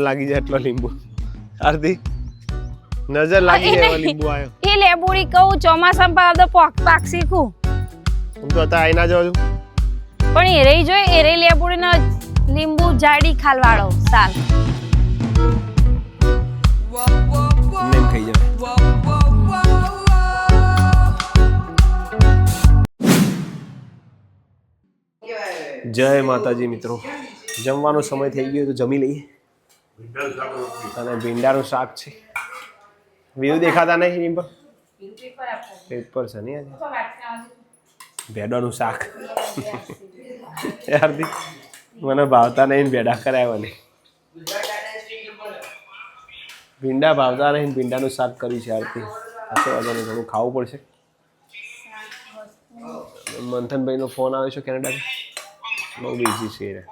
લાગી જાય એટલો લીંબુ આરતી નજર લાગી જાય એવો લીંબુ આયો એ લેબુડી કહું ચોમાસામાં તો પાક શીખું હું તો હતા આઈના જાઉં છું પણ એ રહી જોઈ એ રહી લેબુડી નો લીંબુ જાડી ખાલવાળો સાલ નેમ ખાઈ જાય જય માતાજી મિત્રો જમવાનો સમય થઈ ગયો તો જમી લઈએ અને ભીંડાનું શાક છે વ્યૂ દેખાતા નહીં એમ પર પેપર છે નહીં આજે ભેડાનું શાક યારથી મને ભાવતા નહીં ભેડા કરાવ્યા નહીં ભીંડા ભાવતા નહીં ભીંડાનું શાક કર્યું છે યારથી આ તો વાંધો નહીં થોડું ખાવું પડશે મંથનભાઈનો ફોન આવ્યો છે કેનેડાથી બહુ બીજી છે રે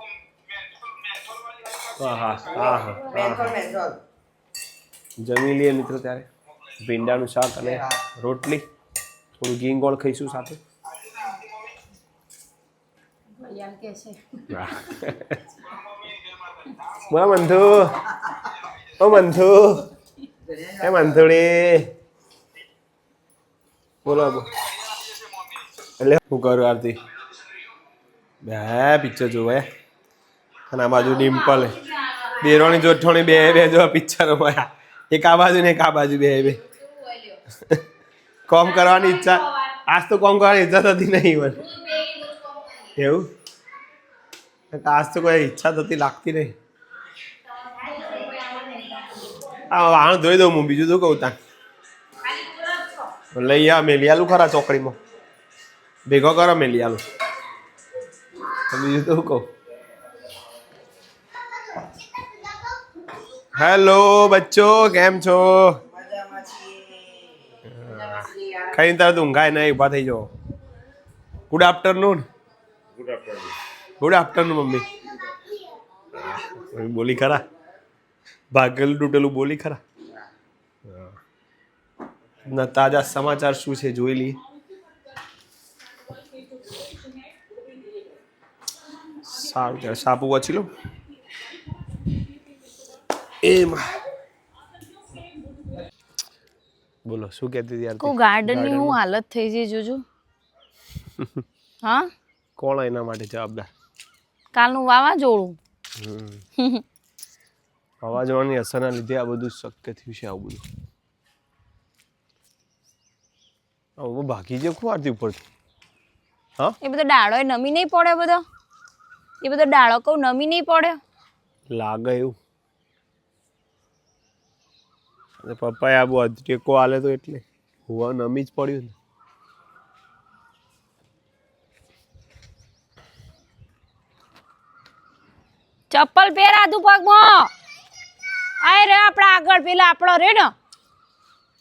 જમી લઈએ મિત્રો ત્યારે ભીંડાનું શાક અને રોટલી થોડું ઘી ગોળ ખાઈશું સાથે બોલો મંથુ ઓ મંથુ એ મંથુડી બોલો એટલે હું કરું આરતી બે પિક્ચર જોવે અને આ બાજુ ડિમ્પલ દેરોણી જોઠોણી બે બે જો પિક્ચરો એક આ બાજુ ને એક આ બાજુ બે બે કોમ કરવાની ઈચ્છા આજ તો કોમ કરવાની ઈચ્છા થતી નહીં મને એવું આજ તો કોઈ ઈચ્છા થતી લાગતી નહીં આ વાહણ ધોઈ દઉં હું બીજું શું કહું ત્યાં લઈ આ મેલી આલું ખરા ચોકડીમાં ભેગો કરો મેલી આલું બીજું તો શું કહું હેલો બચ્ચો કેમ છો ખાઈને તરત ઊંઘાય નહીં ઊભા થઈ જાઓ good afternoon good afternoon mummy બોલી ખરા ભાગેલું તૂટેલું બોલી ખરા ના તાજા સમાચાર શું છે જોઈ લઈએ સારું ત્યારે સાપુ વાંચી લો એમાં બોલો શું કહેતી હતી યાર કો ગાર્ડન ની હું હાલત થઈ જઈ જોજો હા કોણ એના માટે જવાબદાર કાલનું વાવાઝોડું વાવાઝોડાની અસરના લીધે આ બધું શક્ય થયું છે આવું બધું આવું બાકી જે ખૂબ આરતી ઉપરથી હા એ બધો ડાળો નમી નહીં પડે બધો એ બધો ડાળો કહું નમી નહીં પડે લાગે એવું પપ્પાએ આ બહુ ટેકો આલે તો એટલે હુવા નમી જ પડ્યું ને ચપ્પલ પહેર આધુ પગમાં આય રે આપડા આગળ પેલા આપણો રે ને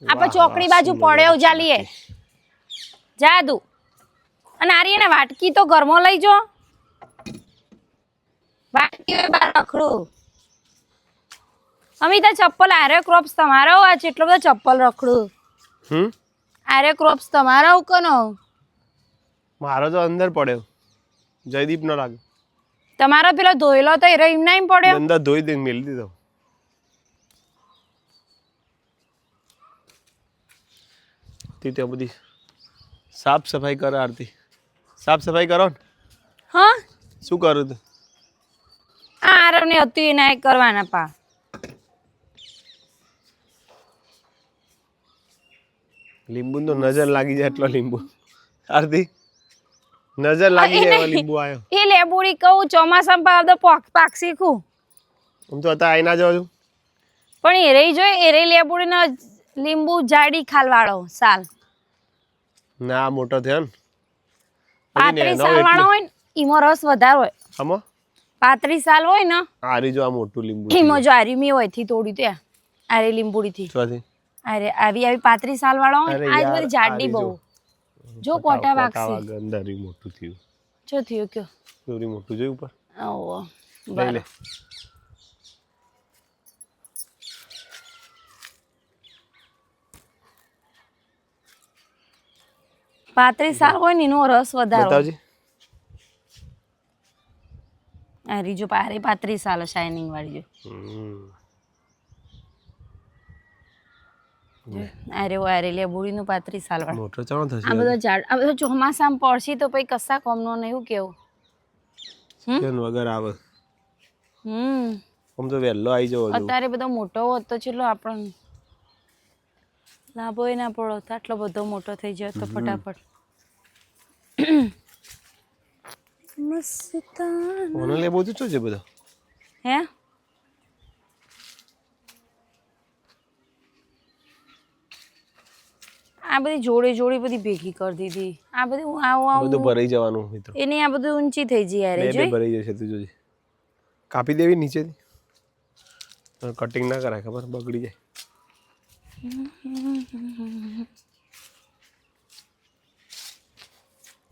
આપણે ચોકડી બાજુ પડ્યો ચાલીએ જાદુ અને આરી ને વાટકી તો ઘરમાં લઈ જો વાટકી બાર રખડું અમિતા ચપ્પલ આરે ક્રોપ્સ તમારો આ એટલો બધો ચપ્પલ રખડું આરે ક્રોપ્સ તમારો કનો મારો તો અંદર પડ્યો જયદીપ નો લાગે તમારો પેલો ધોયેલો તો એમ નહીં પડ્યો અંદર ધોઈ દઈને મેલી દીધો તે બધી સાફ સફાઈ કરો આરતી સાફ સફાઈ કરો ને હા શું કરું તું આ આરવને હતું એ ના કરવાના પા લીંબુ તો નજર લાગી જાય એટલો લીંબુ આરતી નજર લાગી જાય એવો લીંબુ આયો એ લેબુડી કહું ચોમાસામાં તો પાક શીખું હું તો હતા આઈના જાઉં છું પણ એ રહી જોઈ એ રહી લેબુડી નો લીંબુ જાડી ખાલવાળો સાલ ના મોટો થયો ને 35 સાલ વાળો હોય ને ઈમો રસ વધારે હોય આમાં 35 સાલ હોય ને આરી જો આ મોટું લીંબુ ઈમો જો આરી મી હોય થી તોડી ત્યાં આરે લીંબુડી થી ચોથી અરે આવી 35 સાલ વાળો હોય આજ બધી જાડી બહુ જો કોટા વાગસી અંદર મોટું થયું જો થયું કયો થોડી મોટું જોઈ ઉપર ઓહો લઈ લે 35 સાલ હોય ને એનો રસ વધારે બતાવજી આ રીજો પારે 35 સાલ શાઇનિંગ વાળી જો અરે ઓ અરે લે બુડીનું 35 સાલ વાળું મોટો ચાલો થશે આ બધો ઝાડ આ બધો ચોમાસામાં પડશી તો પછી કસા કોમનો ને એવું કેવું કેન વગર આવે આમ તો વહેલો આવી જવો જોઈએ. અત્યારે બધો મોટો હોત તો ચલો આપણને લાભો ના પડો તો આટલો બધો મોટો થઈ જાય તો ફટાફટ મસ્તાના ઓનો લે બધું શું છે બધો હે આ બધી જોડે જોડે બધી ભેગી કરી દીધી આ બધી બધું ભરાઈ જવાનું મિત્રો. એની આ બધું ઊંચી થઈ જઈ યાર બે જોઈ ભરાઈ જશે તું જોજે. કાપી દેવી નીચેથી કટિંગ ના કરાય ખબર બગડી જાય.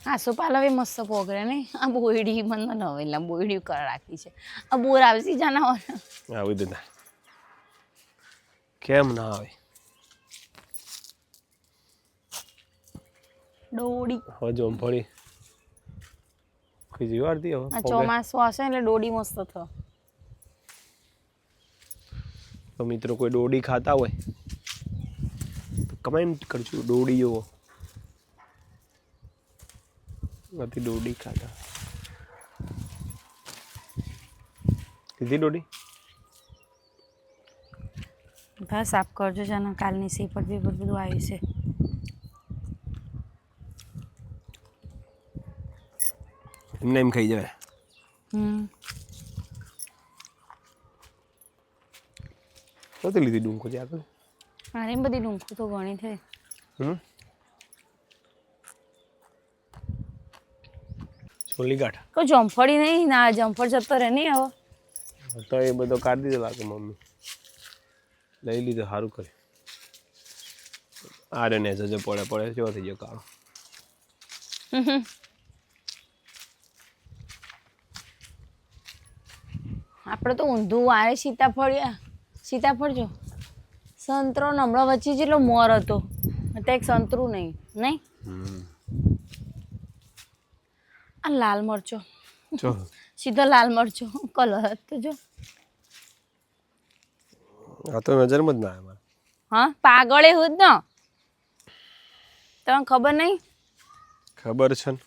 હા સોપાલવે મસ્ત પોગરે નહીં આ બોયડી મને નવેલા બોયડી કર રાખી છે આ બોર આવશે જાના આવી દેતા કેમ ના આવે ડોડી હવે જોમફળી કોઈ જીવાડતી હવે આ ચોમાસું હશે એટલે ડોડી મસ્ત થયો તો મિત્રો કોઈ ડોડી ખાતા હોય તો કમેન્ટ કરજો ડોડી જોવો નથી ડોડી ખાતા કીધી ડોડી બસ સાફ કરજો જાના કાલની સીપટ બીપટ બધું આવ્યું છે એમને એમ ખાઈ જાય નથી લીધી ડુંકો છે આગળ મારે એમ બધી ડુંખું તો ઘણી થઈ છોલી ગાંઠ કોઈ જમફળી નહીં ના જમફળ જતો રહે નહીં હવે તો એ બધો કાઢી દીધો લાગે મમ્મી લઈ લીધો સારું કરે આરે ને જજો પડે પડે કેવો થઈ ગયો કાળો આપણે તો ઊંધું વારે સીતાફળ જો સંતરો હમણાં વચ્ચે જેટલો મોર હતો તો એક સંતરું નહીં આ લાલ મરચો જો સીધો લાલ મરચો કલર તો જો આ તો નજરમાં જ ના આવે મારે હા પાગળ એવું જ ને તમને ખબર નહીં ખબર છે ને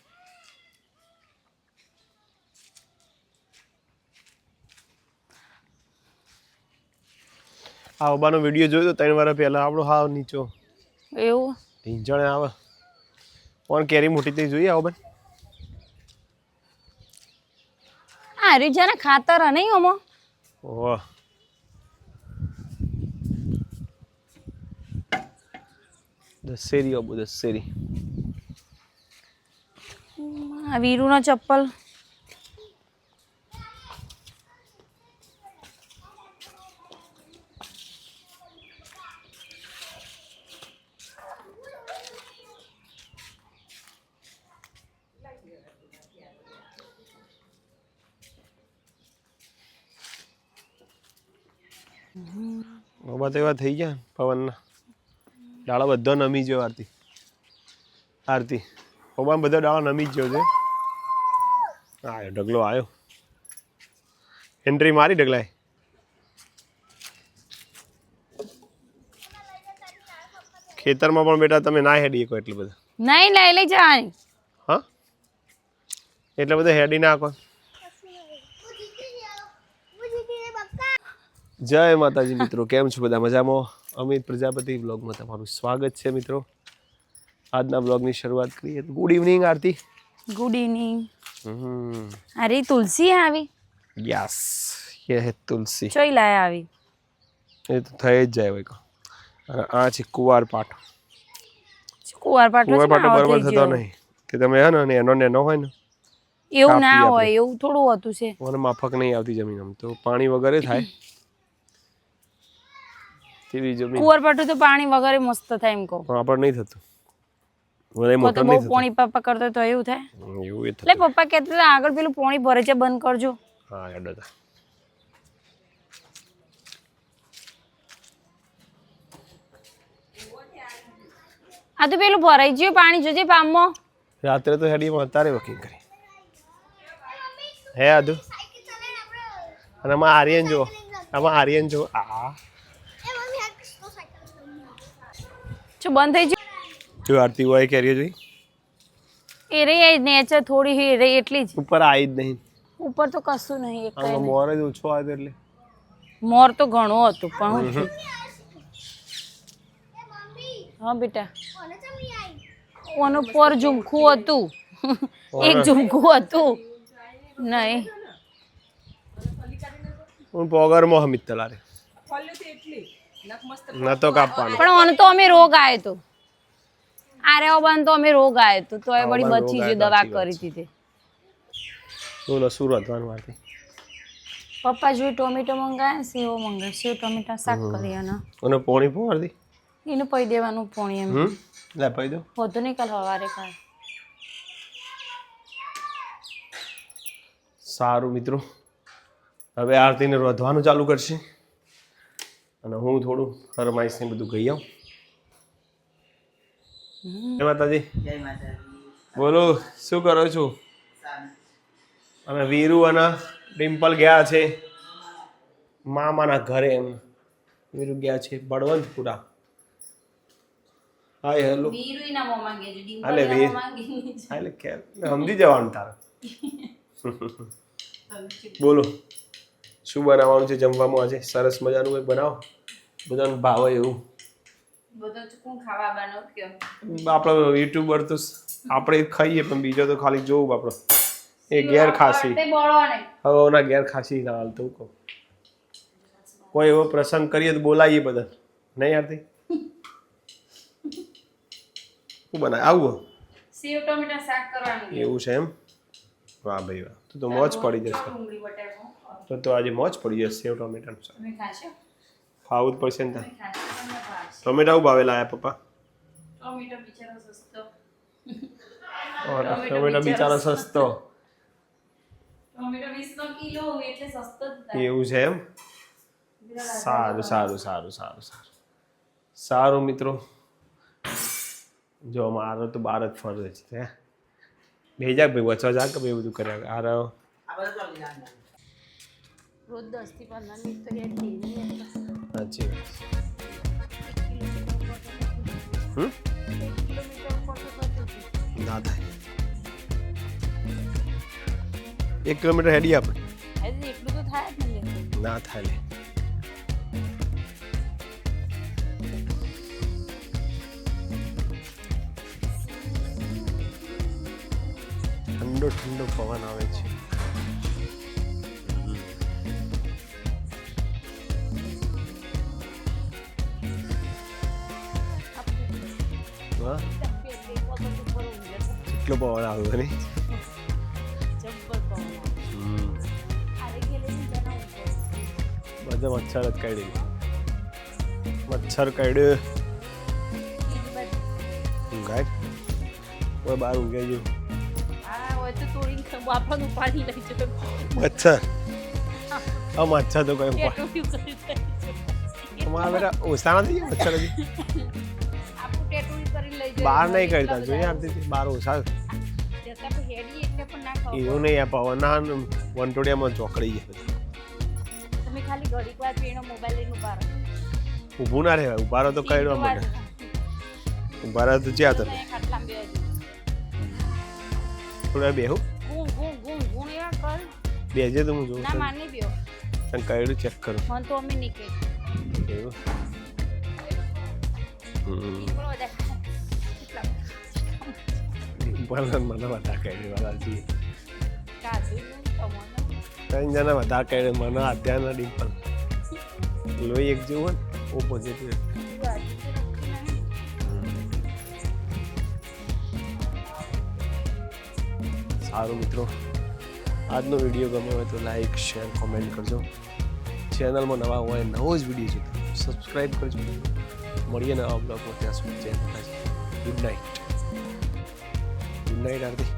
આ ઓબાનો વિડીયો જોયો તો 3 વર્ષ પહેલા આપણો હાવ નીચો એવું ઢીંચણે આવે પણ કેરી મોટી થઈ જોઈએ આવો બન આ રીજાના ખાતર નહીં અમો ઓહ દસેરી આવો દસેરી આ વીરુનો ચપ્પલ ઓબા તો એવા થઈ ગયા પવનના ડાળો બધો નમી ગયો આરતી ઓબા બધો ડાળો નમી ગયો છે આવ્યો ઢગલો આવ્યો એન્ટ્રી મારી ઢગલાય ખેતરમાં પણ બેટા તમે ના હેડી શકો એટલું બધું નહીં લઈ જવાની હા એટલે બધું હેડી નાખો જય માતાજી મિત્રો કેમ છો બધા મજામાં અમિત પ્રજાપતિ બ્લોગમાં તમારું સ્વાગત છે મિત્રો આજના બ્લોગની શરૂઆત કરીએ ગુડ ઇવનિંગ આરતી ગુડ ઇવનિંગ અરે તુલસી આવી યસ ये है तुलसी ચોઈ લાયા આવી એ તો થઈ જ જાય હોય અને આ છે કુવાર પાઠ કુવારપાઠો બરાબર થતો નહીં કે તમે હે ને એનો હોય ને એવું ના હોય એવું થોડું હતું છે મને માફક નહીં આવતી જમીન આમ તો પાણી વગરે થાય તેવી જમીન કુવારપાઠો તો પાણી વગર મસ્ત થાય એમ કહું પણ નહીં થતું મને મોટર બહુ નહીં થતું પોણી પપ્પા કરતો તો એવું થાય એવું એ એટલે થતું પપ્પા કહેતા હતા આગળ પેલું પોણી ભરે છે બંધ કરજો હા યાદ હતા આ તો પેલું ભરાઈ ગયું પાણી જોજે પામમાં રાત્રે તો હેડીમાં અત્યારે વકીંગ કરી હે આદુ અને આમાં આર્યન જો, આમાં આર્યન જો. આ શું બંધ થઈ ગયું? જો આરતી હોય કેરીઓ જોઈ એ રે નેચર થોડી હે રે એટલી જ. ઉપર આવી જ નહીં. ઉપર તો કશું નહીં એક આમાં મોર જ ઓછો આવ્યો એટલે મોર તો ઘણો હતું પણ હું થયું? હા બેટા ઓનું પર ઝુમખું હતું એક ઝુમખું હતું નહીં હું પોગરમાં હમિત તલારે ન તો કાપવાનું પણ ઓને તો અમે રોગ આવ્યો તો આરે ઓબન તો અમે રોગ આવ્યો તો તોય બડી બચી ગઈ દવા કરી દીધી. બોલો શું વધવાનું વાતી પપ્પા જોઈ ટોમેટો મંગાયા સેવો મંગાય સેવ ટોમેટા શાક કરી અને પોણી પોર દી એનું પૈ દેવાનું પોણી એમ લે પૈ દો વધુ નહીં કાલ સવારે ખાય. સારું મિત્રો હવે આરતીને રોધવાનું ચાલુ કરશે અને હું થોડું ફરમાઈશ ને બધું ગઈ આવું. જય માતાજી. બોલો શું કરો છો? અમે વીરુ અને ડિમ્પલ ગયા છે મામાના ઘરે. એમ વીરુ ગયા છે બળવંતપુરા. હાય હેલો હાલે વીર હાલે કે સમજી જવાનું તારે. બોલો શું બનાવવાનું છે જમવામાં આજે? સરસ મજાનું કંઈક બનાવો બધાને ભાવે એવું. આપણો યુટ્યુબર તો આપણે ખાઈએ પણ બીજો તો ખાલી જોવું આપણો એ ઘેર ખાસી હવે ઓના ઘેર ખાસી ના હાલ તો કહું કોઈ એવો પ્રસંગ કરીએ તો બોલાવીએ બધા નહીં યારથી શું બનાવે આવું સેવ ટમેટા શાક કરવાનું એવું છે એમ? વાહ ભાઈ વાહ તો મોજ પડી જશે. તો આજે મોજ પડી જશે સેવ ટમેટાનું શાક. ખાવું જ પડશે ને ત્યાં. ટમેટા ભાવે લાયા પપ્પા? ટમેટા બિચારો સસ્તો. એવું છે એમ? સારું સારું સારું સારું સારું સારું મિત્રો જો મારો તો બાર જ ફરજ છે. ભેજા ભાઈ વચવા જા કે ભાઈ બધું કર્યા આ રહ્યો રોજ 10 થી 15 મિનિટ તો હેડ સાચી ના થાય 1 કિલોમીટર હેડી આપણે એટલું તો થાય જ ને ના થાય લે ઠંડો ઠંડો પવન આવે છે. કેટલો પવન આવ્યો ને બધા મચ્છર જ કાઢી મચ્છર કાઢ્યો ઊંઘાય કોઈ બહાર ઊંઘાઈ ગયું મચ્છર આ મચ્છર તો કઈ તમારા બેટા ઓછા નથી મચ્છર હજી બહાર નહીં કરતા જોઈએ આવતી બહાર ઓછા એવું નહીં આ પવનના વંટોડિયામાં ચોકડી જાય ઊભું ના રહેવાય ઉભા રહો તો કઈ મને ઉભા રહો તો જ્યાં તમે થોડા બેહું બેજે તો હું જોઉં તને કયું ચેક કરું એવું મને બધા કહી વાળા છીએ 3 જણા બધા કહે મને અત્યારના ડિમ્પલ લોહી એક જેવું હોય ઓપોઝિટ સારું મિત્રો આજનો વિડીયો ગમ્યો હોય તો લાઈક શેર કોમેન્ટ કરજો. ચેનલમાં નવા હોય નવો જ વિડીયો જોતા સબસ્ક્રાઈબ કરજો. મળીએ નવા બ્લોગમાં ત્યાં સુધી જય માતાજી. ગુડ નાઇટ આરતી.